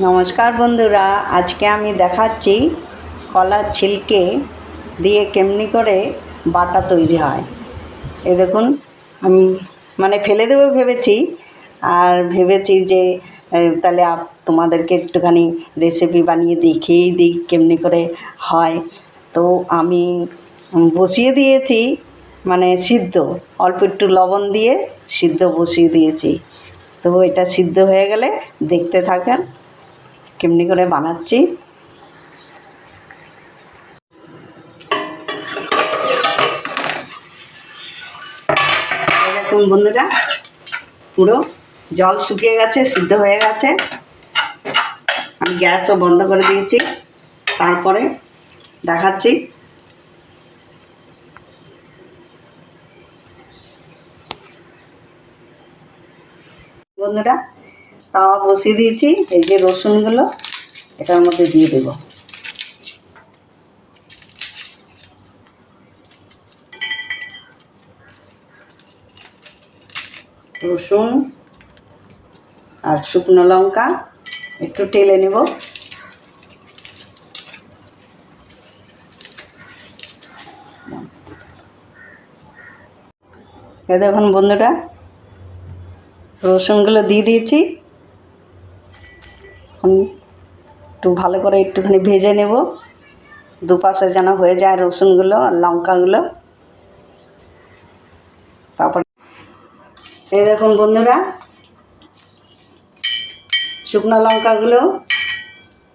নমস্কার বন্ধুরা, আজকে আমি দেখাচ্ছি কলার ছিলকে দিয়ে কেমনি করে বাটা তৈরি হয়। এই দেখুন, আমি ফেলে দেবো ভেবেছি, আর ভেবেছি যে তাহলে তোমাদেরকে একটুখানি রেসিপি বানিয়ে দেখিয়েই দিই কেমনি করে হয়। তো আমি বসিয়ে দিয়েছি, সিদ্ধ, অল্প একটু লবণ দিয়ে সিদ্ধ বসিয়ে দিয়েছি। তো এটা সিদ্ধ হয়ে গেলে দেখতে থাকেন কেমনি করে বানাচ্ছি। এরকম বন্ধুরা, পুরো জল শুকিয়ে গেছে, সিদ্ধ হয়ে গেছে। আমি গ্যাসও বন্ধ করে দিয়েছি। তারপরে দেখাচ্ছি। বন্ধুরা, তাওয়া বসিয়ে দিয়েছি। এই যে রসুনগুলো এটার মধ্যে দিয়ে দেব। রসুন আর শুকনো লঙ্কা একটু টেলে নেব। এ দেখুন বন্ধুরা, রসুনগুলো দিয়ে দিয়েছি। এখন একটু ভালো করে একটুখানি ভেজে নেব, দুপাশে যেন হয়ে যায় রসুনগুলো আর লঙ্কাগুলো। তারপর এই দেখুন বন্ধুরা, শুকনো লঙ্কাগুলো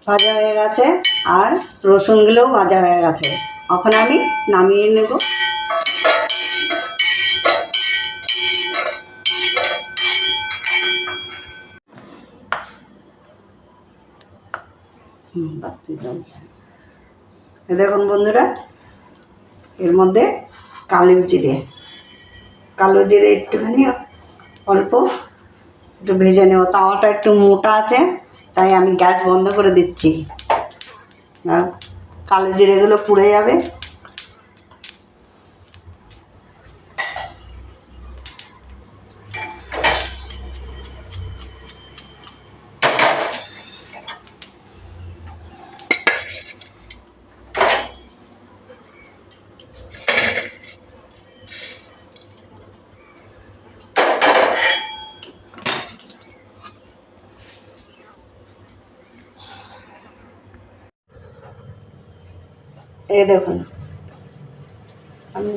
ভাজা হয়ে গেছে আর রসুনগুলোও ভাজা হয়ে গেছে। এখন আমি নামিয়ে নেব। দেখুন বন্ধুরা, এর মধ্যে কালো জিরে একটুখানি অল্প একটু ভেজে নেব। তাওয়াটা একটু মোটা আছে, তাই আমি গ্যাস বন্ধ করে দিচ্ছি, কালো জিরেগুলো পুড়ে যাবে। এই দেখুন, আমি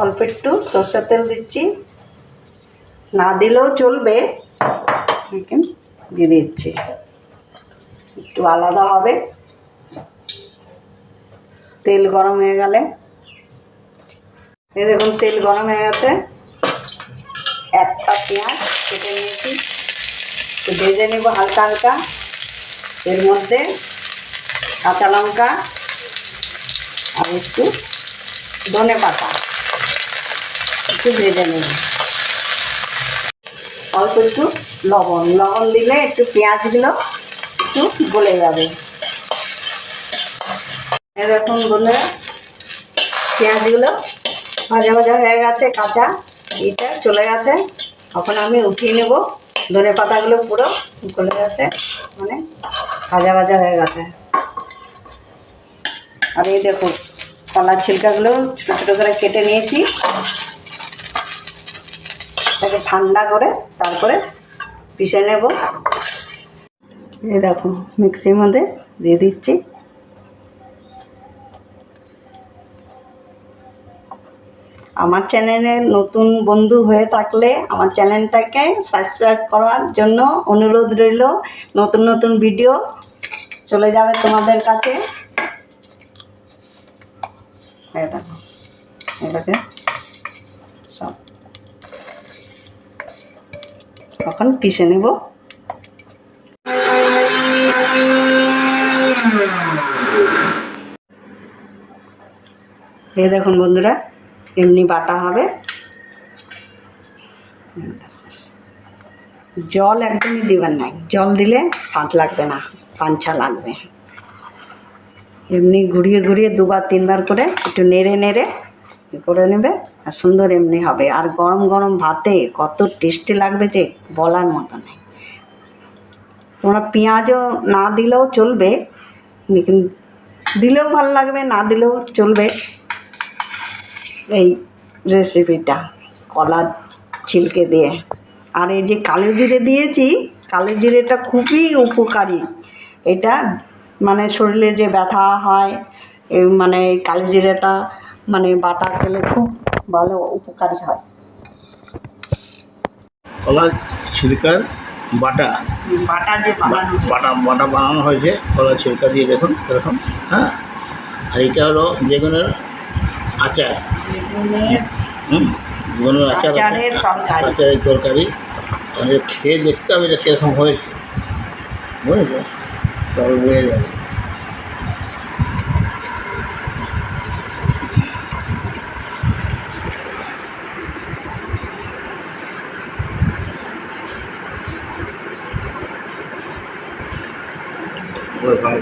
অল্প একটু সরষের তেল দিচ্ছি, না দিলেও চলবে, দিয়ে দিচ্ছি, একটু আলাদা হবে। তেল গরম হয়ে গেলে, এই দেখুন তেল গরম হয়ে গেছে। একটা পেঁয়াজ কেটে নিয়েছি, একটু ভেজে নেব হালকা হালকা। এর মধ্যে কাঁচা লঙ্কা আর একটু ধনে পাতা একটু ভেজে নেব। অল্প একটু লবণ দিলে একটু পেঁয়াজগুলো একটু গলে যাবে। এরকম বন্ধুরা, পেঁয়াজগুলো ভাজা ভাজা হয়ে গেছে, কাঁচা এটা চলে গেছে। এখন আমি উঠিয়ে নেব। ধনে পাতাগুলো পুরো গলে গেছে, ভাজা ভাজা হয়ে গেছে। আর এই দেখুন, কলার ছিলকাগুলো ছোটো ছোটো করে কেটে নিয়েছি। তাকে ঠান্ডা করে তারপরে পিষে নেব। এই দেখো, মিক্সির মধ্যে দিয়ে দিচ্ছি। আমার চ্যানেলে নতুন বন্ধু হয়ে থাকলে আমার চ্যানেলটাকে সাবস্ক্রাইব করার জন্য অনুরোধ রইল। নতুন নতুন ভিডিও চলে যাবে তোমাদের কাছে। এই দেখো, এটাকে সব এখন পিষে নেব। এই দেখুন বন্ধুরা, এমনি বাটা হবে। জল একদমই দিবেন না, জল দিলে স্বাদ লাগবে না, পাঞ্ছা লাগবে। এমনি ঘুরিয়ে ঘুরিয়ে দুবার তিনবার করে একটু নেড়ে নেড়ে করে নেবে, আর সুন্দর এমনি হবে। আর গরম গরম ভাতে কত টেস্টি লাগবে যে বলার মতো নেই। তোমরা পেঁয়াজও না দিলেও চলবে, লেকিন দিলেও ভালো লাগবে, না দিলেও চলবে। এই রেসিপিটা কলার ছিলকে দিয়ে, আর এই যে কালো জিরে দিয়েছি, কালো জিরেটা খুবই উপকারী। এটা মানে শরীরে যে ব্যথা হয়, এই মানে এই কালো জিরেটা মানে বাটা খেলে খুব ভালো উপকারী হয়। কলার ছিলকার বাটা বাটা যে বানানো বাটা বাটা বানানো হয়েছে কলার ছিলকা দিয়ে, দেখুন এরকম। হ্যাঁ, আর এটা হলো বেগুনের আচার। বেগুনের বেগুনের আচার, আচারের তরকারি। আচারের তরকারি। তাহলে খেয়ে দেখতে হবে যে কীরকম হয়েছে, বুঝেছো? তবে বুঝে যাবে। ভালো।